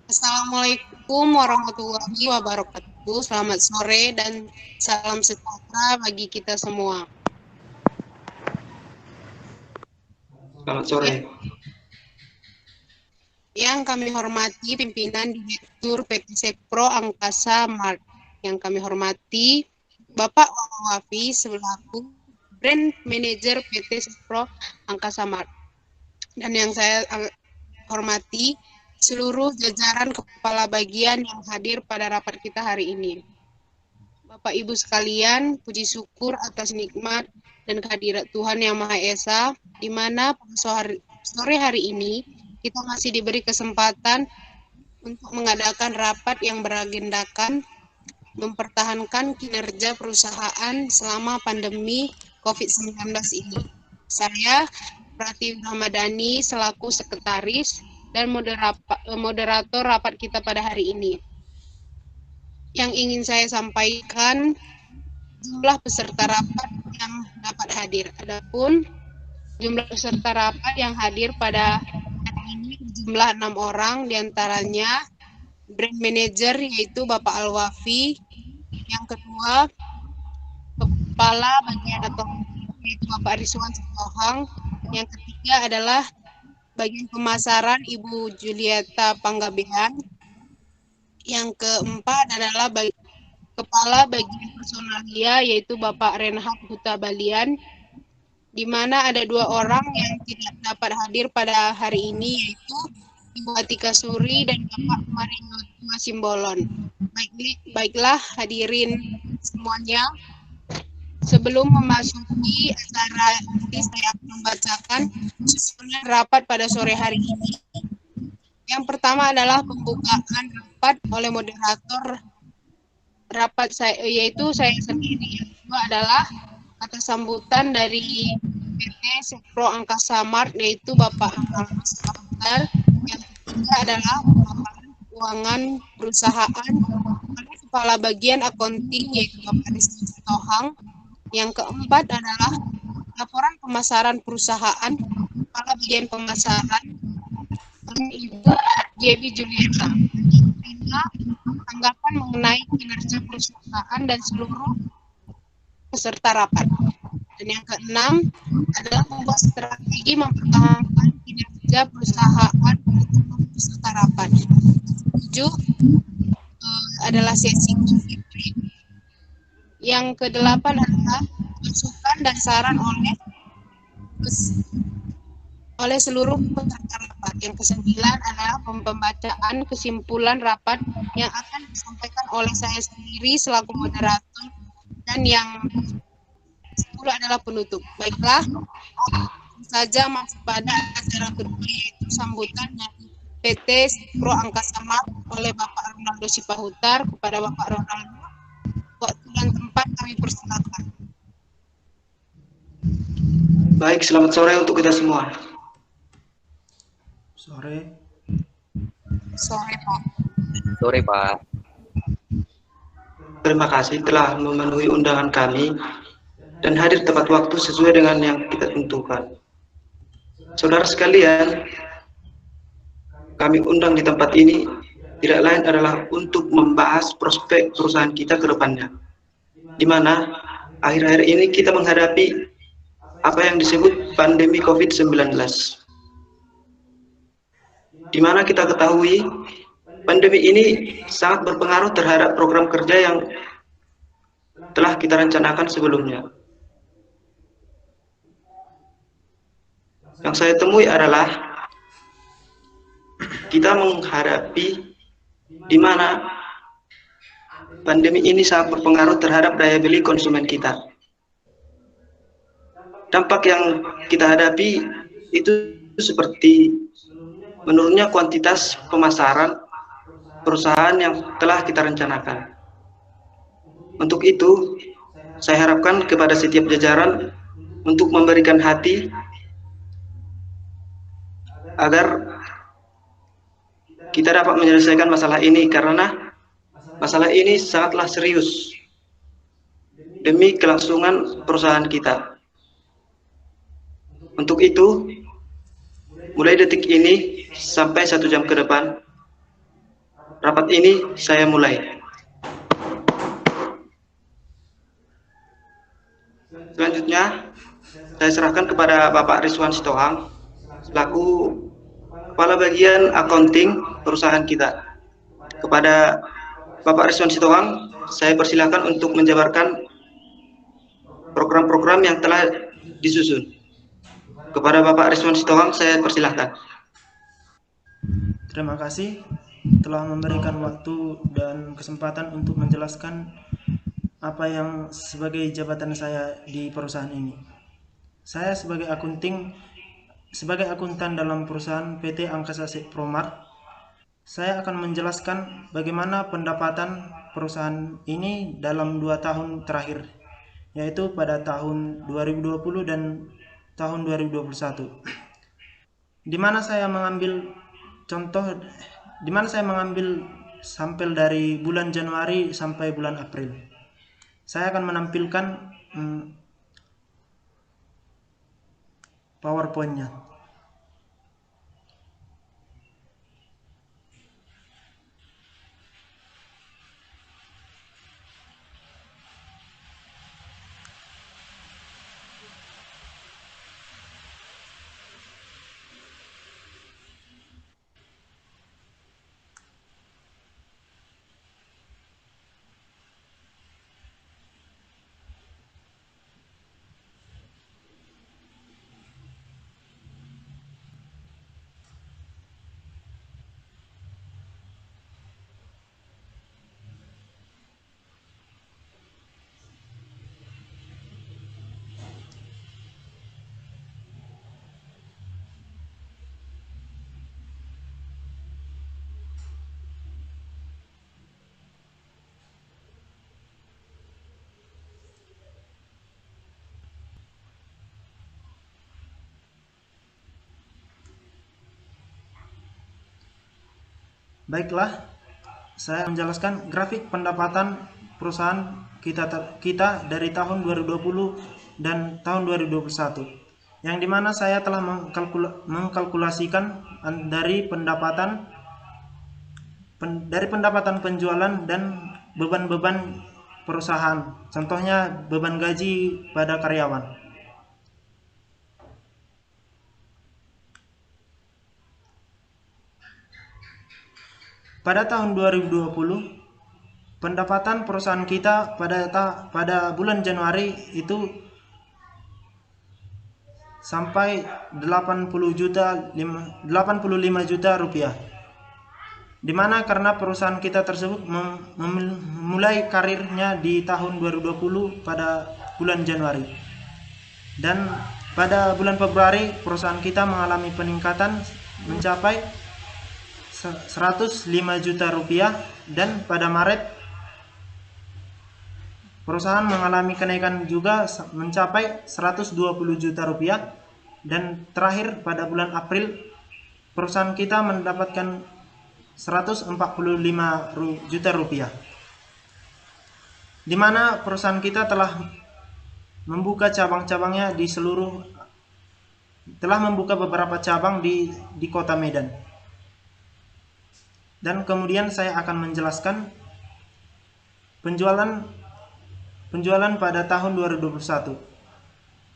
Assalamualaikum warahmatullahi wabarakatuh. Selamat sore dan salam sejahtera bagi kita semua. Selamat sore. Yang kami hormati pimpinan Direktur PT Sepro Angkasa Mart. Yang kami hormati Bapak Wafi selaku Brand Manager PT Sepro Angkasa Mart. Dan yang saya hormati seluruh jajaran kepala bagian yang hadir pada rapat kita hari ini. Bapak Ibu sekalian, puji syukur atas nikmat dan kehadirat Tuhan Yang Maha Esa, di mana pada sore hari ini kita masih diberi kesempatan untuk mengadakan rapat yang beragendakan mempertahankan kinerja perusahaan selama pandemi COVID-19 ini. Saya, Pratiwi Ramadhani, selaku sekretaris dan moderator rapat kita pada hari ini. Yang ingin saya sampaikan, jumlah peserta rapat yang dapat hadir. Adapun jumlah peserta rapat yang hadir pada hari ini jumlah 6 orang, diantaranya brand manager yaitu Bapak Alwafi, yang kedua kepala bagian atau yaitu Bapak Rizwan Sitohang, yang ketiga adalah bagian pemasaran Ibu Julieta Panggabean, yang keempat adalah kepala bagian personalia yaitu Bapak Renhat Huta Balian, di mana ada 2 orang yang tidak dapat hadir pada hari ini yaitu Ibu Atika Suri dan Bapak Mario Simbolon. Baiklah hadirin semuanya, sebelum memasuki acara ini saya akan membacakan susunan rapat pada sore hari ini. Yang pertama adalah pembukaan rapat oleh moderator rapat saya, yaitu saya sendiri. Yang kedua adalah kata sambutan dari PT Sepro Angkasa Mart yaitu Bapak Almas Bahtar. Yang ketiga adalah pemaparan keuangan perusahaan oleh Kepala Bagian Akunting yaitu Bapak Rizky Sitohang. Yang keempat adalah laporan pemasaran perusahaan Kepala Bagian Pemasaran Ibu Jebi Julieta. Tanggapan mengenai kinerja perusahaan dan seluruh peserta rapat. Dan yang keenam adalah membuat strategi mempertahankan kinerja perusahaan untuk peserta rapat. Tujuh adalah sesi Q&A. Yang kedelapan adalah masukan dan saran oleh seluruh peserta rapat. Yang kesembilan adalah pembacaan kesimpulan rapat yang akan disampaikan oleh saya sendiri selaku moderator, dan yang 10 adalah penutup. Baiklah, saja masuk pada acara kedua yaitu sambutan dari PT Sepro Angkasa Mart oleh Bapak Ronaldo Sipahutar. Kepada Bapak Ronaldo, waktu dan tempat kami persilakan. Baik, selamat sore untuk kita semua. Sore. Sore, Pak. Sore, Pak. Terima kasih telah memenuhi undangan kami dan hadir tepat waktu sesuai dengan yang kita tentukan. Saudara sekalian, kami undang di tempat ini tidak lain adalah untuk membahas prospek perusahaan kita ke depannya, di mana akhir-akhir ini kita menghadapi apa yang disebut pandemi COVID-19. Di mana kita ketahui pandemi ini sangat berpengaruh terhadap program kerja yang telah kita rencanakan sebelumnya. Yang saya temui adalah kita menghadapi di mana pandemi ini sangat berpengaruh terhadap daya beli konsumen kita. Dampak yang kita hadapi itu seperti menurunnya kuantitas pemasaran perusahaan yang telah kita rencanakan. Untuk itu, saya harapkan kepada setiap jajaran untuk memberikan hati agar kita dapat menyelesaikan masalah ini, karena masalah ini sangatlah serius demi kelangsungan perusahaan kita. Untuk itu, mulai detik ini sampai 1 jam ke depan, Rapat ini saya mulai. Selanjutnya, saya serahkan kepada Bapak Rizwan Sitohang selaku Kepala Bagian Accounting perusahaan kita. Kepada Bapak Rizwan Sitohang, saya persilakan untuk menjabarkan program-program yang telah disusun. Kepada Bapak Rizwan Sitohang, saya persilahkan. Terima kasih telah memberikan waktu dan kesempatan untuk menjelaskan apa yang sebagai jabatan saya di perusahaan ini. Saya sebagai akuntan dalam perusahaan PT Angkasa Promart, saya akan menjelaskan bagaimana pendapatan perusahaan ini dalam 2 tahun terakhir, yaitu pada tahun 2020 dan tahun 2021. Di mana saya mengambil sampel dari bulan Januari sampai bulan April. Saya akan menampilkan PowerPoint-nya. Baiklah, saya menjelaskan grafik pendapatan perusahaan kita dari tahun 2020 dan tahun 2021, yang dimana saya telah mengkalkulasikan dari pendapatan penjualan dan beban-beban perusahaan, contohnya beban gaji pada karyawan. Pada tahun 2020, pendapatan perusahaan kita pada bulan Januari itu sampai 85 juta rupiah. Dimana karena perusahaan kita tersebut memulai karirnya di tahun 2020 pada bulan Januari. Dan pada bulan Februari perusahaan kita mengalami peningkatan mencapai 105 juta rupiah, dan pada Maret perusahaan mengalami kenaikan juga mencapai 120 juta rupiah, dan terakhir pada bulan April perusahaan kita mendapatkan 145 juta rupiah, di mana perusahaan kita telah membuka cabang-cabangnya telah membuka beberapa cabang di Kota Medan. Dan kemudian saya akan menjelaskan penjualan pada tahun 2021.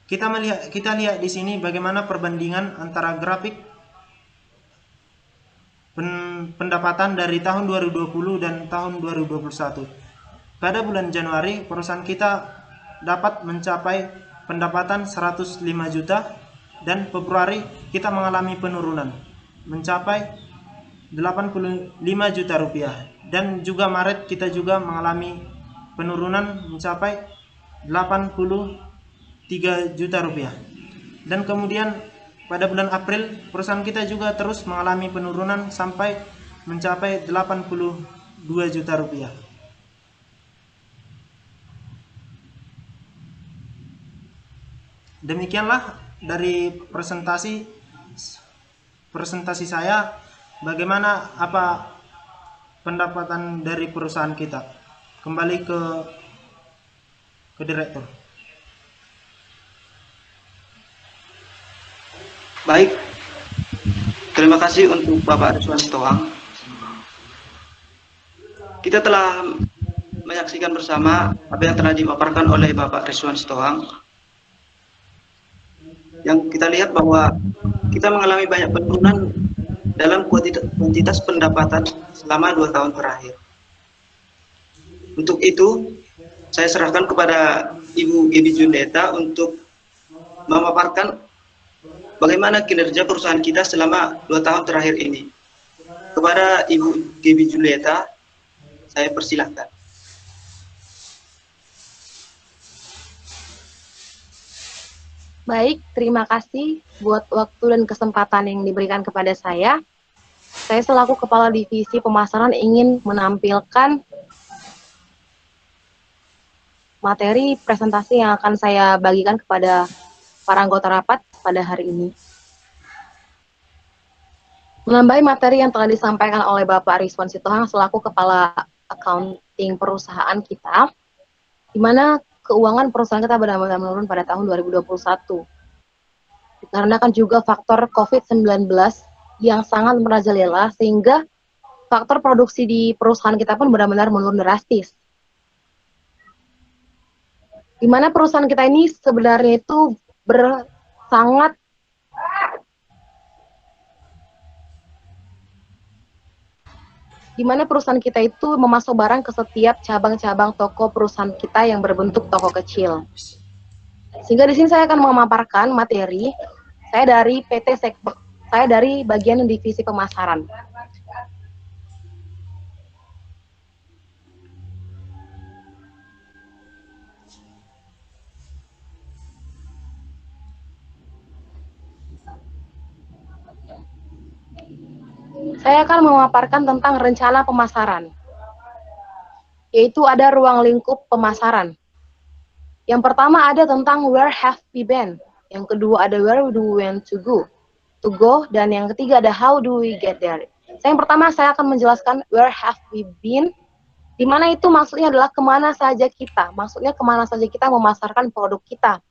Kita lihat di sini bagaimana perbandingan antara grafik pendapatan dari tahun 2020 dan tahun 2021. Pada bulan Januari perusahaan kita dapat mencapai pendapatan 105 juta, dan Februari kita mengalami penurunan mencapai 85 juta rupiah, dan juga Maret kita juga mengalami penurunan mencapai 83 juta rupiah, dan kemudian pada bulan April perusahaan kita juga terus mengalami penurunan sampai mencapai 82 juta rupiah. Demikianlah dari presentasi saya bagaimana pendapatan dari perusahaan kita. Kembali ke direktur. Baik, terima kasih untuk Bapak Rizwan Sitohang. kita telah menyaksikan bersama apa yang telah dipaparkan oleh Bapak Rizwan Sitohang, yang kita lihat bahwa kita mengalami banyak penurunan dalam kuantitas pendapatan selama 2 tahun terakhir. Untuk itu, saya serahkan kepada Ibu Gebi Julieta untuk memaparkan bagaimana kinerja perusahaan kita selama 2 tahun terakhir ini. Kepada Ibu Gebi Julieta, saya persilahkan. Baik, terima kasih buat waktu dan kesempatan yang diberikan kepada saya. Saya selaku Kepala Divisi Pemasaran ingin menampilkan materi presentasi yang akan saya bagikan kepada para anggota rapat pada hari ini. Menambahi materi yang telah disampaikan oleh Bapak Rizwan Sitohang selaku Kepala Accounting perusahaan kita, di mana keuangan perusahaan kita benar-benar menurun pada tahun 2021. Dikarenakan juga faktor COVID-19 yang sangat merajalela, sehingga faktor produksi di perusahaan kita pun benar-benar menurun drastis. Di mana perusahaan kita ini sebenarnya itu sangat di mana perusahaan kita itu memasok barang ke setiap cabang-cabang toko perusahaan kita yang berbentuk toko kecil. Sehingga di sini saya akan memaparkan materi saya dari PT Sekpro, saya dari bagian divisi pemasaran. Saya akan memaparkan tentang rencana pemasaran, yaitu ada ruang lingkup pemasaran. Yang pertama ada tentang where have we been, yang kedua ada where do we want to go, dan yang ketiga ada how do we get there. Yang pertama saya akan menjelaskan where have we been, di mana itu maksudnya adalah kemana saja kita, maksudnya kemana saja kita memasarkan produk kita.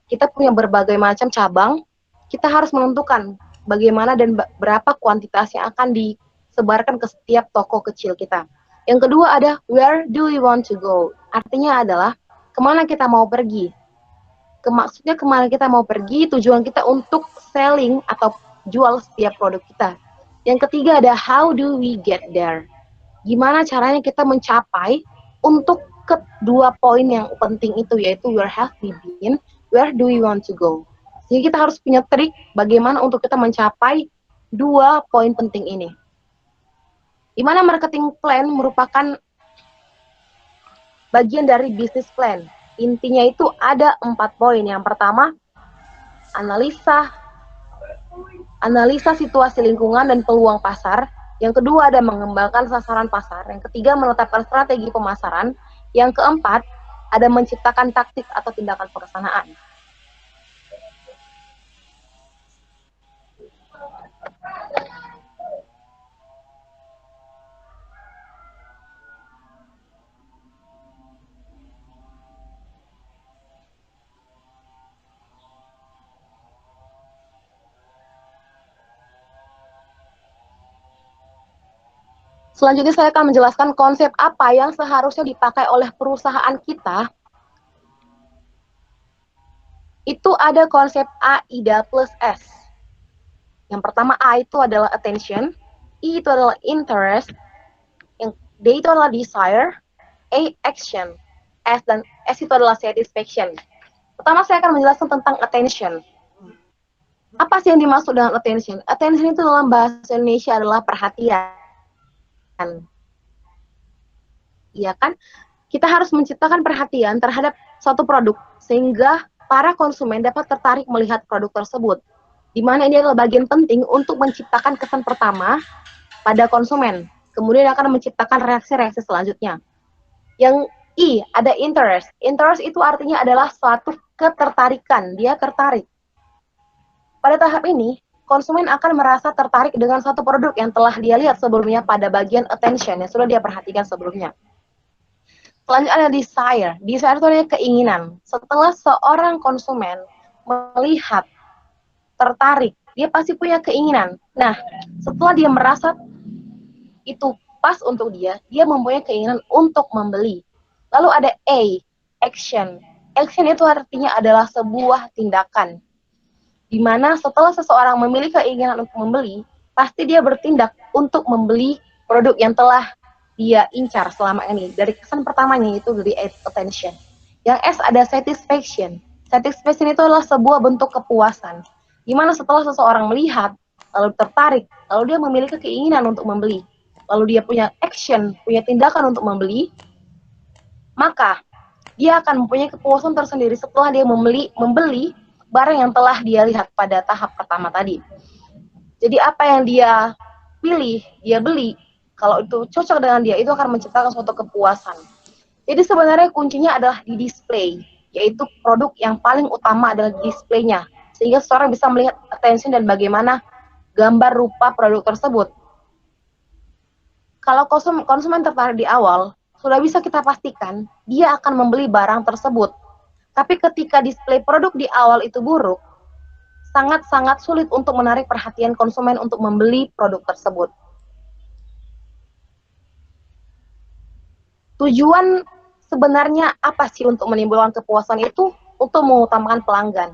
Kita punya berbagai macam cabang, kita harus menentukan bagaimana dan berapa kuantitas yang akan disebarkan ke setiap toko kecil kita. Yang kedua ada where do we want to go, artinya adalah kemana kita mau pergi. Maksudnya kemana kita mau pergi, tujuan kita untuk selling atau jual setiap produk kita. Yang ketiga ada how do we get there, gimana caranya kita mencapai untuk kedua poin yang penting itu, yaitu where have we been, where do we want to go. Jadi kita harus punya trik bagaimana untuk kita mencapai dua poin penting ini. Di mana marketing plan merupakan bagian dari business plan. Intinya itu ada 4 poin. Yang pertama, analisa situasi lingkungan dan peluang pasar. Yang kedua ada mengembangkan sasaran pasar. Yang ketiga menetapkan strategi pemasaran. Yang keempat ada menciptakan taktik atau tindakan pelaksanaan. Selanjutnya saya akan menjelaskan konsep apa yang seharusnya dipakai oleh perusahaan kita. Itu ada konsep AIDA plus S. Yang pertama A itu adalah attention, I itu adalah interest, yang D itu adalah desire, A action, S dan S itu adalah satisfaction. Pertama saya akan menjelaskan tentang attention. Apa sih yang dimaksud dengan attention? Attention itu dalam bahasa Indonesia adalah perhatian. Iya kan? Kita harus menciptakan perhatian terhadap suatu produk sehingga para konsumen dapat tertarik melihat produk tersebut. Di mana ini adalah bagian penting untuk menciptakan kesan pertama pada konsumen. Kemudian akan menciptakan reaksi-reaksi selanjutnya. Yang I, ada interest. Interest itu artinya adalah suatu ketertarikan. Dia tertarik. Pada tahap ini, konsumen akan merasa tertarik dengan satu produk yang telah dia lihat sebelumnya pada bagian attention yang sudah dia perhatikan sebelumnya. Selanjutnya ada desire. Desire itu adalah keinginan. Setelah seorang konsumen melihat tertarik, dia pasti punya keinginan. Nah, setelah dia merasa itu pas untuk dia mempunyai keinginan untuk membeli. Lalu ada A, action. Action itu artinya adalah sebuah tindakan. Di mana setelah seseorang memiliki keinginan untuk membeli, pasti dia bertindak untuk membeli produk yang telah dia incar selama ini. Dari kesan pertamanya itu dari attention. Yang S ada satisfaction. Satisfaction itu adalah sebuah bentuk kepuasan. Di mana setelah seseorang melihat, lalu tertarik, lalu dia memiliki keinginan untuk membeli, lalu dia punya action, punya tindakan untuk membeli, maka dia akan mempunyai kepuasan tersendiri setelah dia membeli barang yang telah dia lihat pada tahap pertama tadi. Jadi apa yang dia pilih, dia beli, kalau itu cocok dengan dia, itu akan menciptakan suatu kepuasan. Jadi sebenarnya kuncinya adalah di display, yaitu produk yang paling utama adalah displaynya, sehingga seseorang bisa melihat attention dan bagaimana gambar rupa produk tersebut. Kalau konsumen tertarik di awal, sudah bisa kita pastikan dia akan membeli barang tersebut. Tapi ketika display produk di awal itu buruk, sangat-sangat sulit untuk menarik perhatian konsumen untuk membeli produk tersebut. Tujuan sebenarnya apa sih untuk menimbulkan kepuasan itu? Untuk mengutamakan pelanggan.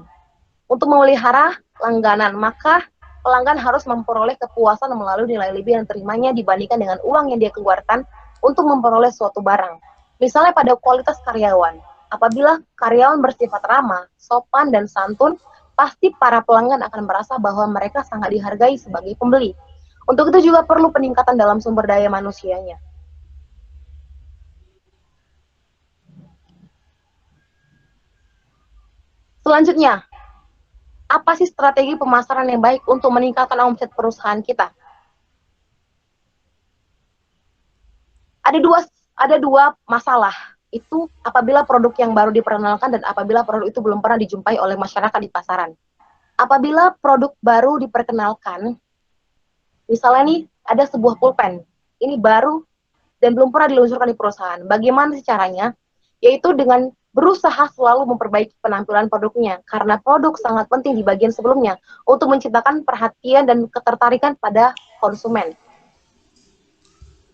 Untuk memelihara langganan, maka pelanggan harus memperoleh kepuasan melalui nilai lebih yang terimanya dibandingkan dengan uang yang dia keluarkan untuk memperoleh suatu barang. Misalnya pada kualitas karyawan. Apabila karyawan bersifat ramah, sopan, dan santun, pasti para pelanggan akan merasa bahwa mereka sangat dihargai sebagai pembeli. Untuk itu juga perlu peningkatan dalam sumber daya manusianya. Selanjutnya, apa sih strategi pemasaran yang baik untuk meningkatkan omset perusahaan kita? Ada dua masalah. Itu apabila produk yang baru diperkenalkan dan apabila produk itu belum pernah dijumpai oleh masyarakat di pasaran. Apabila produk baru diperkenalkan, misalnya nih ada sebuah pulpen, ini baru dan belum pernah diluncurkan di perusahaan. Bagaimana sih caranya? Yaitu dengan berusaha selalu memperbaiki penampilan produknya, karena produk sangat penting di bagian sebelumnya untuk menciptakan perhatian dan ketertarikan pada konsumen.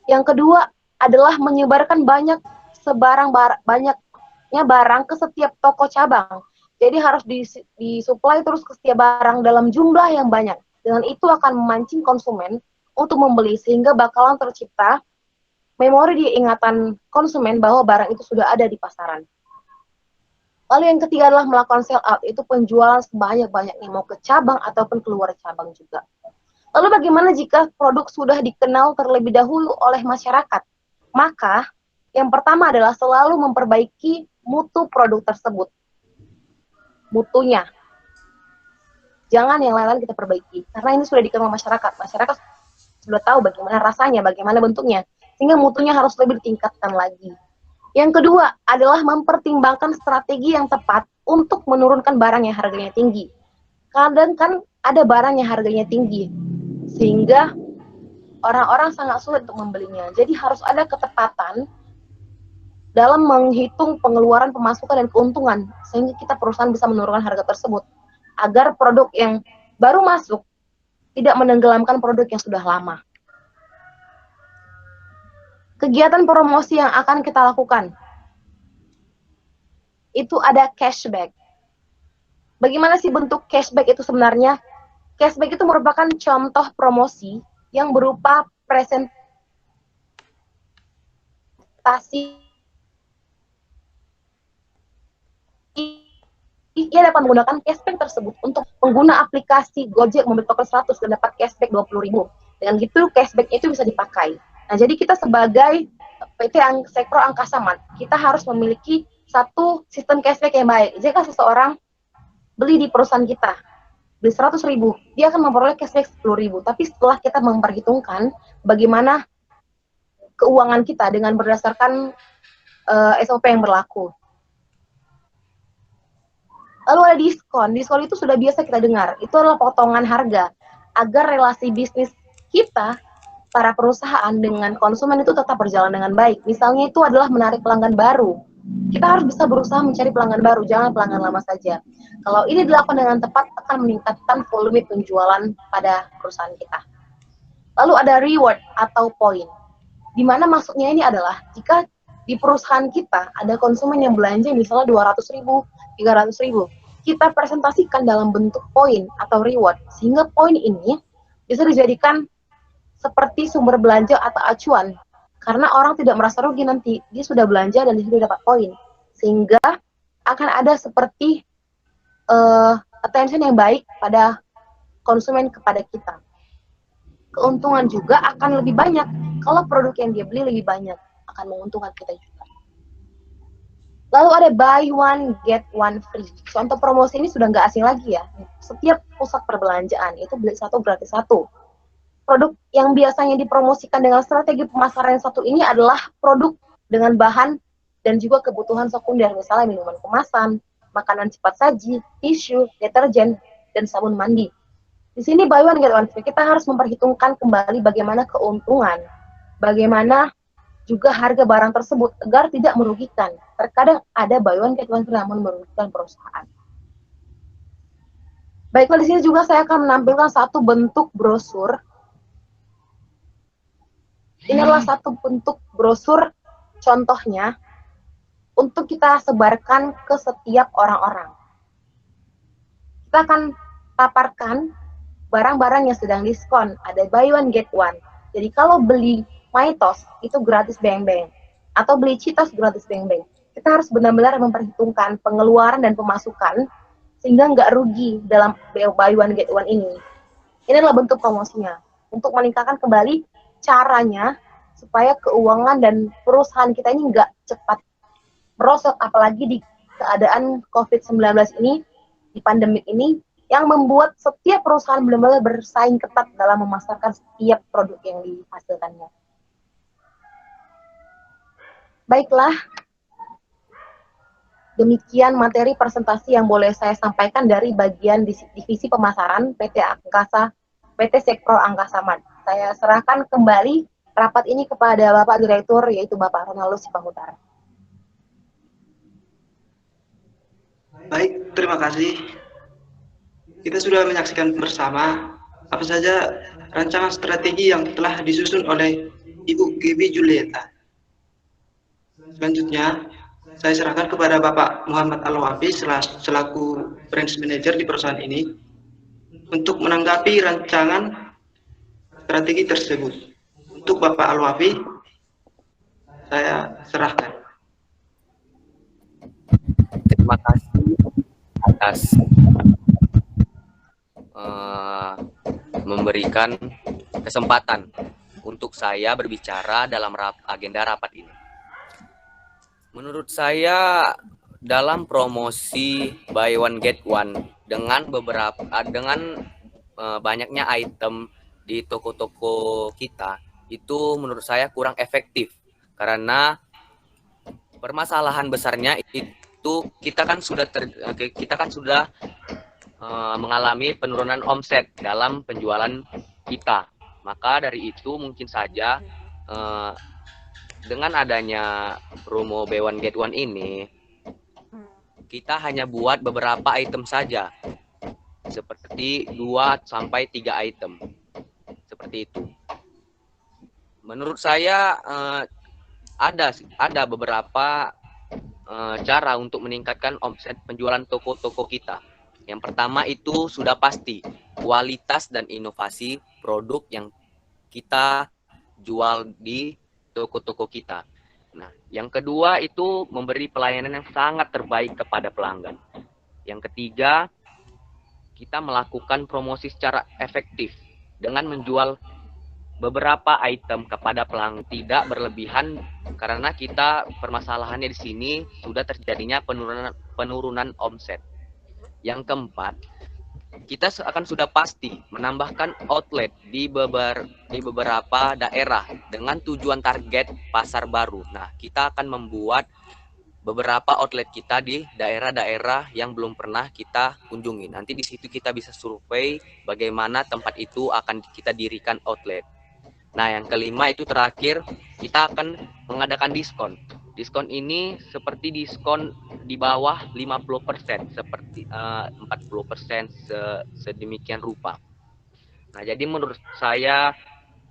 Yang kedua adalah menyebarkan banyaknya barang ke setiap toko cabang. Jadi harus disuplai terus ke setiap barang dalam jumlah yang banyak. Dengan itu akan memancing konsumen untuk membeli, sehingga bakalan tercipta memori di ingatan konsumen bahwa barang itu sudah ada di pasaran. Lalu yang ketiga adalah melakukan sell out, itu penjualan sebanyak-banyaknya, mau ke cabang ataupun keluar cabang juga. Lalu bagaimana jika produk sudah dikenal terlebih dahulu oleh masyarakat? Maka yang pertama adalah selalu memperbaiki mutu produk tersebut. Mutunya. Jangan yang lain-lain kita perbaiki, karena ini sudah dikenal masyarakat. Masyarakat sudah tahu bagaimana rasanya, bagaimana bentuknya, sehingga mutunya harus lebih ditingkatkan lagi. Yang kedua adalah mempertimbangkan strategi yang tepat untuk menurunkan barang yang harganya tinggi. Kadang kan ada barang yang harganya tinggi, sehingga orang-orang sangat sulit untuk membelinya. Jadi harus ada ketepatan dalam menghitung pengeluaran, pemasukan, dan keuntungan, sehingga kita perusahaan bisa menurunkan harga tersebut, agar produk yang baru masuk tidak menenggelamkan produk yang sudah lama. Kegiatan promosi yang akan kita lakukan, itu ada cashback. Bagaimana sih bentuk cashback itu sebenarnya? Cashback itu merupakan contoh promosi yang berupa presentasi ia dapat menggunakan cashback tersebut untuk pengguna aplikasi Gojek membeli token 100 dan dapat cashback 20.000. Dengan gitu cashback itu bisa dipakai. Nah, jadi kita sebagai PT Sekpro Angkasa Mart, kita harus memiliki satu sistem cashback yang baik. Jika seseorang beli di perusahaan kita, beli 100.000, dia akan memperoleh cashback 10.000. Tapi setelah kita memperhitungkan bagaimana keuangan kita dengan berdasarkan SOP yang berlaku. Lalu ada diskon. Diskon itu sudah biasa kita dengar. Itu adalah potongan harga agar relasi bisnis kita, para perusahaan dengan konsumen itu tetap berjalan dengan baik. Misalnya itu adalah menarik pelanggan baru. Kita harus bisa berusaha mencari pelanggan baru, jangan pelanggan lama saja. Kalau ini dilakukan dengan tepat, akan meningkatkan volume penjualan pada perusahaan kita. Lalu ada reward atau poin. Di mana maksudnya ini adalah jika di perusahaan kita ada konsumen yang belanja misalnya 200.000, 300.000, kita presentasikan dalam bentuk poin atau reward, sehingga poin ini bisa dijadikan seperti sumber belanja atau acuan, karena orang tidak merasa rugi nanti, dia sudah belanja dan dia sudah dapat poin, sehingga akan ada seperti attention yang baik pada konsumen kepada kita. Keuntungan juga akan lebih banyak kalau produk yang dia beli lebih banyak, akan menguntungkan kita juga. Lalu ada buy one get one free. Contoh promosi ini sudah nggak asing lagi ya. Setiap pusat perbelanjaan itu beli satu gratis satu. Produk yang biasanya dipromosikan dengan strategi pemasaran yang satu ini adalah produk dengan bahan dan juga kebutuhan sekunder, misalnya minuman kemasan, makanan cepat saji, tisu, deterjen, dan sabun mandi. Di sini buy one get one free, kita harus memperhitungkan kembali bagaimana keuntungan, bagaimana juga harga barang tersebut agar tidak merugikan. Terkadang ada buy one get one free namun merugikan perusahaan. Baiklah, di sini juga saya akan menampilkan satu bentuk brosur. Ini adalah satu bentuk brosur contohnya untuk kita sebarkan ke setiap orang-orang. Kita akan paparkan barang-barang yang sedang diskon, ada buy one get one. Jadi kalau beli Maitos itu gratis beng-beng, atau beli Cheetos gratis beng-beng. Kita harus benar-benar memperhitungkan pengeluaran dan pemasukan sehingga nggak rugi dalam buy one get one ini. Ini adalah bentuk promosinya untuk meningkatkan kembali caranya supaya keuangan dan perusahaan kita ini nggak cepat merosot, apalagi di keadaan COVID-19 ini, di pandemik ini, yang membuat setiap perusahaan benar-benar bersaing ketat dalam memasarkan setiap produk yang dihasilkannya. Baiklah, demikian materi presentasi yang boleh saya sampaikan dari bagian divisi pemasaran PT Sekpro Angkasa Mart. Saya serahkan kembali rapat ini kepada Bapak Direktur, yaitu Bapak Ronaldus Sipahutar. Baik, terima kasih. Kita sudah menyaksikan bersama apa saja rancangan strategi yang telah disusun oleh Ibu Gibi Julieta. Selanjutnya, saya serahkan kepada Bapak Muhammad Al-Wafi selaku branch manager di perusahaan ini untuk menanggapi rancangan strategi tersebut. Untuk Bapak Al-Wafi, saya serahkan. Terima kasih atas memberikan kesempatan untuk saya berbicara dalam agenda rapat ini. Menurut saya dalam promosi buy one get one dengan banyaknya item di toko-toko kita itu menurut saya kurang efektif, karena permasalahan besarnya itu kita kan sudah mengalami penurunan omset dalam penjualan kita. Maka dari itu mungkin saja dengan adanya promo buy one get one ini, kita hanya buat beberapa item saja, seperti 2-3 item, seperti itu. Menurut saya ada beberapa cara untuk meningkatkan omset penjualan toko-toko kita. Yang pertama itu sudah pasti kualitas dan inovasi produk yang kita jual di toko-toko kita. Nah, yang kedua itu memberi pelayanan yang sangat terbaik kepada pelanggan. Yang ketiga, kita melakukan promosi secara efektif dengan menjual beberapa item kepada pelanggan, tidak berlebihan, karena kita permasalahannya di sini sudah terjadinya penurunan omset. Yang keempat, kita akan sudah pasti menambahkan outlet di beberapa daerah dengan tujuan target pasar baru. Nah, kita akan membuat beberapa outlet kita di daerah-daerah yang belum pernah kita kunjungi. Nanti di situ kita bisa survei bagaimana tempat itu akan kita dirikan outlet. Nah, yang kelima itu terakhir, kita akan mengadakan diskon. Diskon ini seperti diskon di bawah 50%, seperti 40% sedemikian rupa. Nah, jadi menurut saya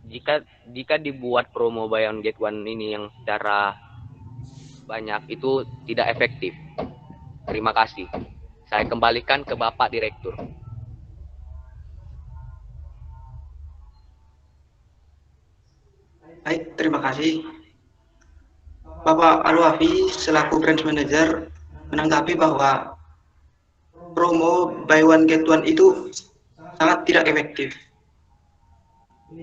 jika dibuat promo buy one get one ini yang secara banyak itu tidak efektif. Terima kasih. Saya kembalikan ke Bapak Direktur. Baik, terima kasih. Bapak Alwafi selaku branch manager menanggapi bahwa promo buy one get one itu sangat tidak efektif.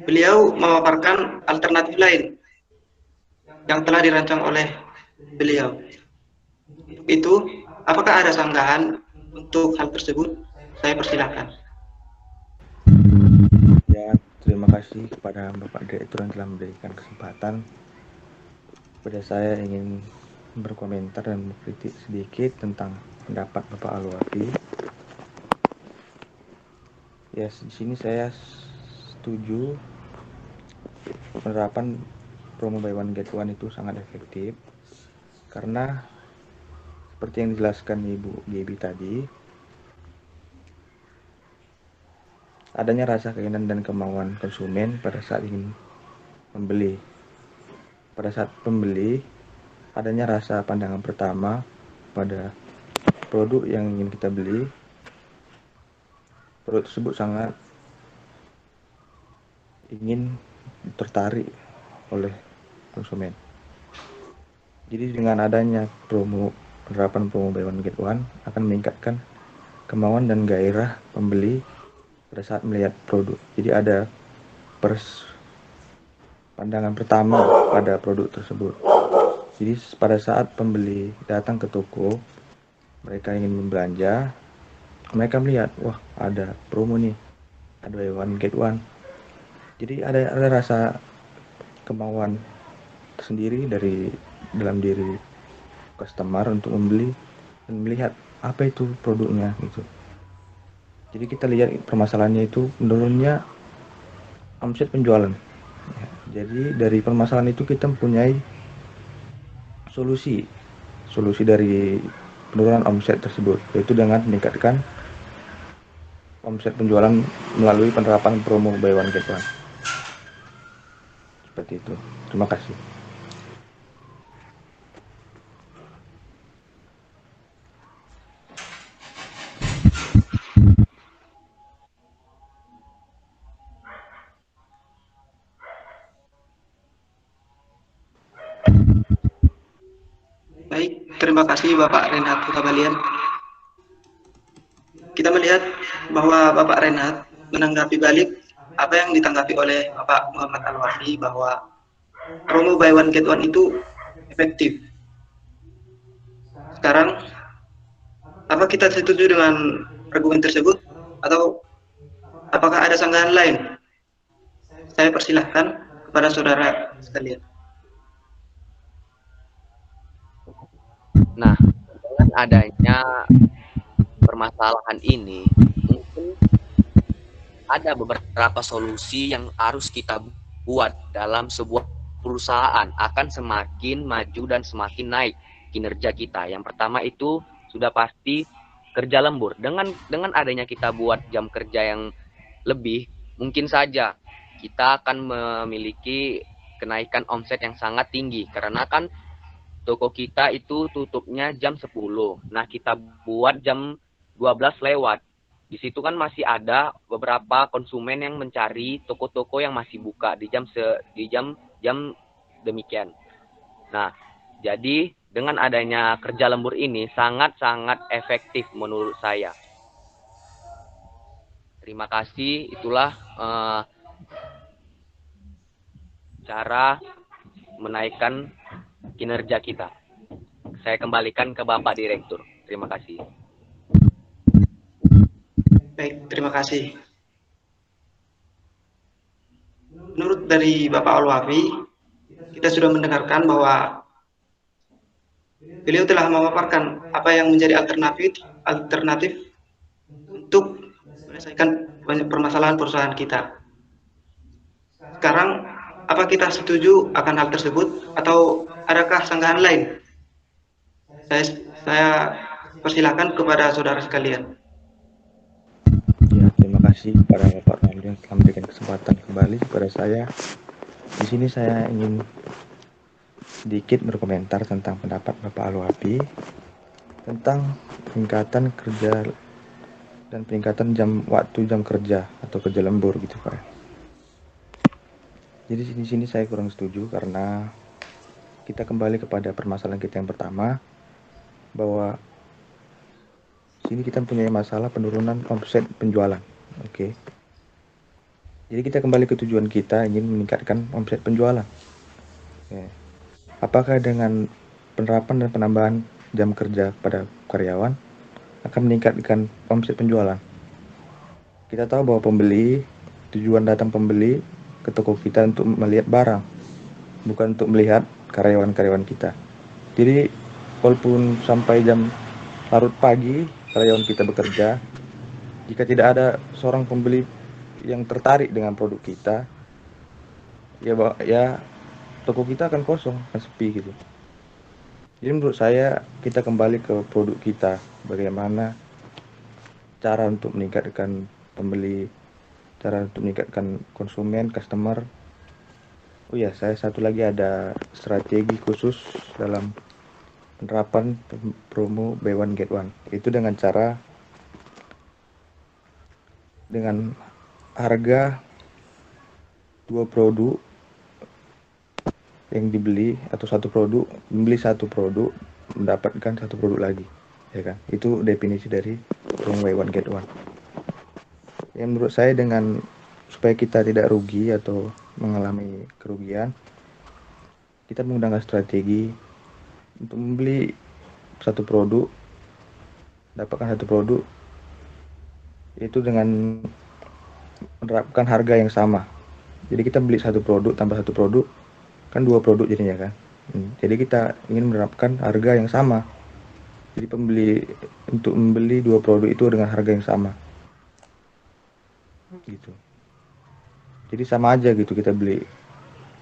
Beliau memaparkan alternatif lain yang telah dirancang oleh beliau. Itu, apakah ada sanggahan untuk hal tersebut? Saya persilakan. Ya, terima kasih kepada Bapak Direktur yang telah memberikan kesempatan kepada saya ingin berkomentar dan mengkritik sedikit tentang pendapat Bapak Alwafi. Ya, di sini saya setuju penerapan promo buy one get one itu sangat efektif karena seperti yang dijelaskan Ibu Gaby tadi, adanya rasa keinginan dan kemauan konsumen pada saat ingin membeli. Pada saat pembeli, adanya rasa pandangan pertama pada produk yang ingin kita beli. Produk tersebut sangat ingin tertarik oleh konsumen. Jadi dengan adanya penerapan promo buy one get one akan meningkatkan kemauan dan gairah pembeli pada saat melihat produk. Jadi ada pandangan pertama pada produk tersebut. Jadi pada saat pembeli datang ke toko, mereka ingin membelanja, mereka melihat, wah ada promo nih, ada buy one get one. Jadi ada rasa kemauan tersendiri dari dalam diri customer untuk membeli dan melihat apa itu produknya gitu. Jadi kita lihat permasalahannya itu menurunnya omset penjualan. Jadi dari permasalahan itu kita mempunyai solusi dari penurunan omset tersebut, yaitu dengan meningkatkan omset penjualan melalui penerapan promo buy one get one. Seperti itu. Terima kasih. Baik, terima kasih Bapak Renhat Hutabalyan. Kita melihat bahwa Bapak Renhat menanggapi balik apa yang ditanggapi oleh Bapak Muhammad Alwafi bahwa promo buy one get one itu efektif. Sekarang, apa kita setuju dengan argumen tersebut atau apakah ada sanggahan lain? Saya persilahkan kepada saudara sekalian. Nah, dengan adanya permasalahan ini, mungkin ada beberapa solusi yang harus kita buat dalam sebuah perusahaan akan semakin maju dan semakin naik kinerja kita. Yang pertama itu sudah pasti kerja lembur. Dengan adanya kita buat jam kerja yang lebih, mungkin saja kita akan memiliki kenaikan omset yang sangat tinggi karena kan toko kita itu tutupnya jam 10. Nah, kita buat jam 12 lewat. Di situ kan masih ada beberapa konsumen yang mencari toko-toko yang masih buka di jam demikian. Nah, jadi dengan adanya kerja lembur ini sangat-sangat efektif menurut saya. Terima kasih, itulah cara menaikkan kinerja kita. Saya kembalikan ke Bapak Direktur. Terima kasih. Baik, terima kasih. Menurut dari Bapak Alwafi, kita sudah mendengarkan bahwa beliau telah memaparkan apa yang menjadi alternatif untuk menyelesaikan banyak permasalahan perusahaan kita. Sekarang, apa kita setuju akan hal tersebut atau adakah sanggahan lain? Saya persilakan kepada saudara sekalian. Ya, terima kasih kepada Bapak Ramli yang telah memberikan kesempatan kembali kepada saya. Di sini saya ingin sedikit berkomentar tentang pendapat Bapak Alwafi tentang peningkatan kerja dan peningkatan jam kerja atau kerja lembur gitu Pak. Jadi di sini saya kurang setuju karena kita kembali kepada permasalahan kita yang pertama, bahwa sini kita mempunyai masalah penurunan omset penjualan. Oke. Jadi kita kembali ke tujuan kita ingin meningkatkan omset penjualan. Oke. Apakah dengan penerapan dan penambahan jam kerja pada karyawan akan meningkatkan omset penjualan? Kita tahu bahwa tujuan datang pembeli ke toko kita untuk melihat barang, bukan untuk melihat karyawan-karyawan kita. Jadi walaupun sampai jam larut pagi karyawan kita bekerja, jika tidak ada seorang pembeli yang tertarik dengan produk kita, ya toko kita akan kosong, akan sepi gitu. Jadi menurut saya kita kembali ke produk kita, bagaimana cara untuk meningkatkan pembeli, cara untuk meningkatkan konsumen, customer. Oh ya, saya satu lagi ada strategi khusus dalam penerapan promo buy one get one. Itu dengan harga 2 produk yang dibeli atau membeli satu produk mendapatkan satu produk lagi, ya kan? Itu definisi dari promo buy one get one. Yang menurut saya supaya kita tidak rugi atau mengalami kerugian, kita menggunakan strategi untuk membeli satu produk, dapatkan satu produk, itu dengan menerapkan harga yang sama. Jadi kita beli satu produk tambah satu produk, kan 2 produk jadinya kan. Jadi kita ingin menerapkan harga yang sama. Jadi untuk membeli 2 produk itu dengan harga yang sama. Gitu. Jadi sama aja gitu, kita beli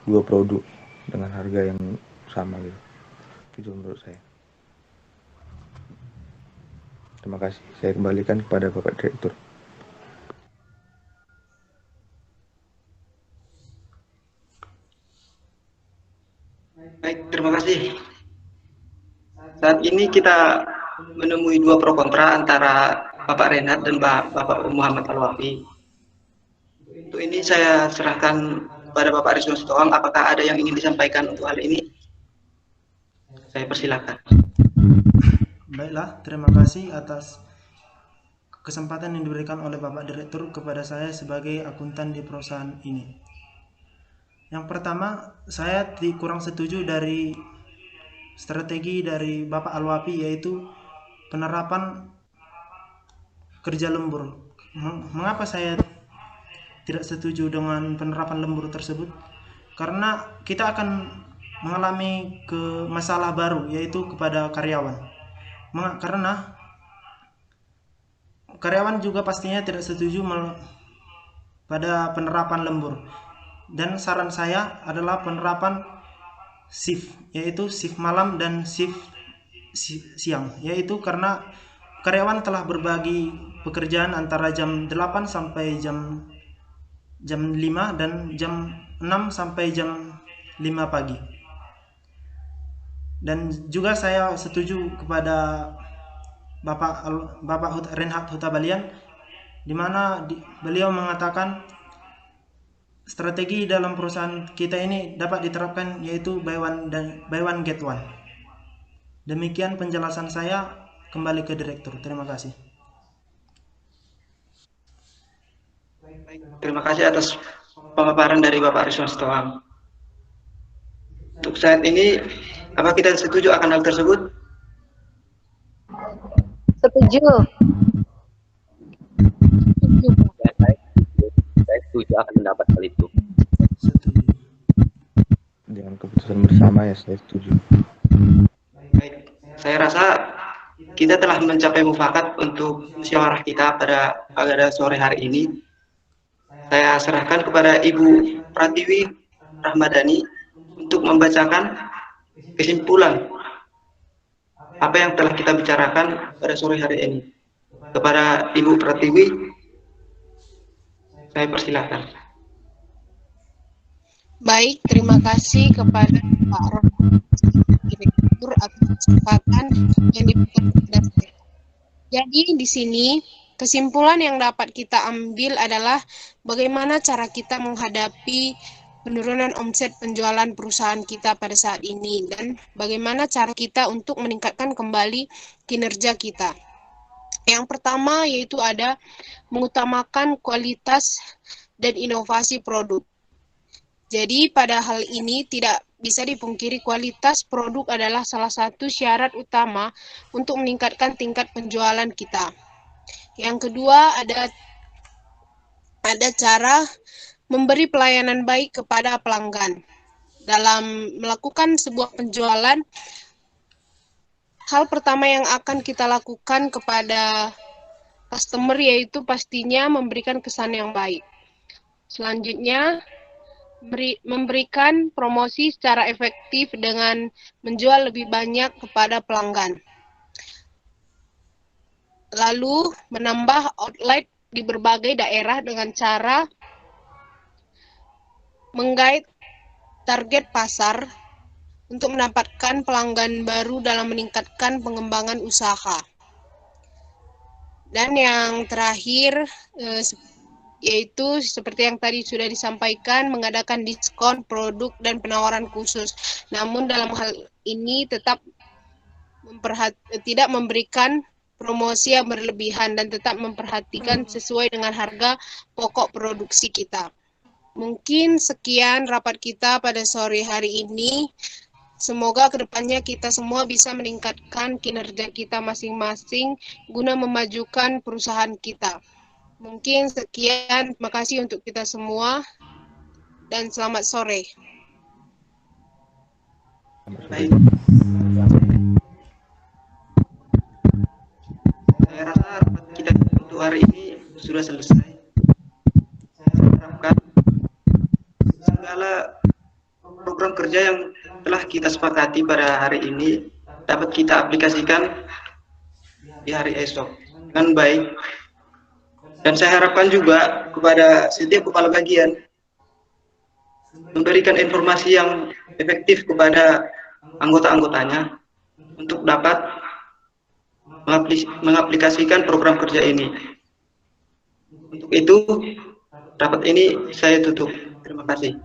2 produk dengan harga yang sama gitu. Itu menurut saya. Terima kasih. Saya kembalikan kepada Bapak Direktur. Baik, terima kasih. Saat ini kita menemui 2 pro kontra antara Bapak Renat dan Bapak Muhammad Alwafi. Untuk ini saya serahkan kepada Bapak Arisno Sitohang. Apakah ada yang ingin disampaikan untuk hal ini? Saya persilakan. Baiklah, terima kasih atas kesempatan yang diberikan oleh Bapak Direktur kepada saya sebagai akuntan di perusahaan ini. Yang pertama, saya kurang setuju dari strategi dari Bapak Alwafi, yaitu penerapan kerja lembur. Mengapa saya tidak setuju dengan penerapan lembur tersebut? Karena kita akan mengalami masalah baru, yaitu kepada karyawan. Karena karyawan juga pastinya tidak setuju pada penerapan lembur. Dan saran saya adalah penerapan shift, yaitu shift malam dan shift siang, yaitu karena karyawan telah berbagi pekerjaan antara jam 8 sampai jam 5 dan jam 6 sampai jam 5 pagi. Dan juga saya setuju kepada Bapak Reinhard Huta-Balian, di mana beliau mengatakan strategi dalam perusahaan kita ini dapat diterapkan, yaitu buy one get one. Demikian penjelasan saya, kembali ke Direktur. Terima kasih. Terima kasih atas pemaparan dari Bapak Arisno Sitohang. Untuk saat ini, apa kita setuju akan hal tersebut? Setuju. Saya setuju akan mendapat hal itu. Setuju. Dengan keputusan bersama ya saya setuju. Baik, saya rasa kita telah mencapai mufakat untuk musyawarah kita pada sore hari ini. Saya serahkan kepada Ibu Pratiwi Rahmadani untuk membacakan kesimpulan apa yang telah kita bicarakan pada sore hari ini. Kepada Ibu Pratiwi, Saya persilahkan. Baik, terima kasih kepada Pak Ron, Direktur, atas kesempatan yang diberikan kepada saya. Jadi di sini kesimpulan yang dapat kita ambil adalah bagaimana cara kita menghadapi penurunan omset penjualan perusahaan kita pada saat ini dan bagaimana cara kita untuk meningkatkan kembali kinerja kita. Yang pertama yaitu ada mengutamakan kualitas dan inovasi produk. Jadi pada hal ini tidak bisa dipungkiri kualitas produk adalah salah satu syarat utama untuk meningkatkan tingkat penjualan kita. Yang kedua ada cara memberi pelayanan baik kepada pelanggan. Dalam melakukan sebuah penjualan, hal pertama yang akan kita lakukan kepada customer yaitu pastinya memberikan kesan yang baik. Selanjutnya, memberikan promosi secara efektif dengan menjual lebih banyak kepada pelanggan. Lalu menambah outlet di berbagai daerah dengan cara menggait target pasar untuk mendapatkan pelanggan baru dalam meningkatkan pengembangan usaha. Dan yang terakhir yaitu seperti yang tadi sudah disampaikan, mengadakan diskon produk dan penawaran khusus. Namun dalam hal ini tetap tidak memberikan promosi yang berlebihan dan tetap memperhatikan sesuai dengan harga pokok produksi kita. Mungkin sekian rapat kita pada sore hari ini. Semoga kedepannya kita semua bisa meningkatkan kinerja kita masing-masing guna memajukan perusahaan kita. Mungkin sekian, terima kasih untuk kita semua, dan selamat sore. Baik. Saya rasa rapat kita untuk hari ini sudah selesai. Saya harapkan segala program kerja yang telah kita sepakati pada hari ini dapat kita aplikasikan di hari esok dengan baik. Dan saya harapkan juga kepada setiap kepala bagian memberikan informasi yang efektif kepada anggota-anggotanya untuk dapat mengaplikasikan program kerja ini. Untuk itu, rapat ini saya tutup. Terima kasih.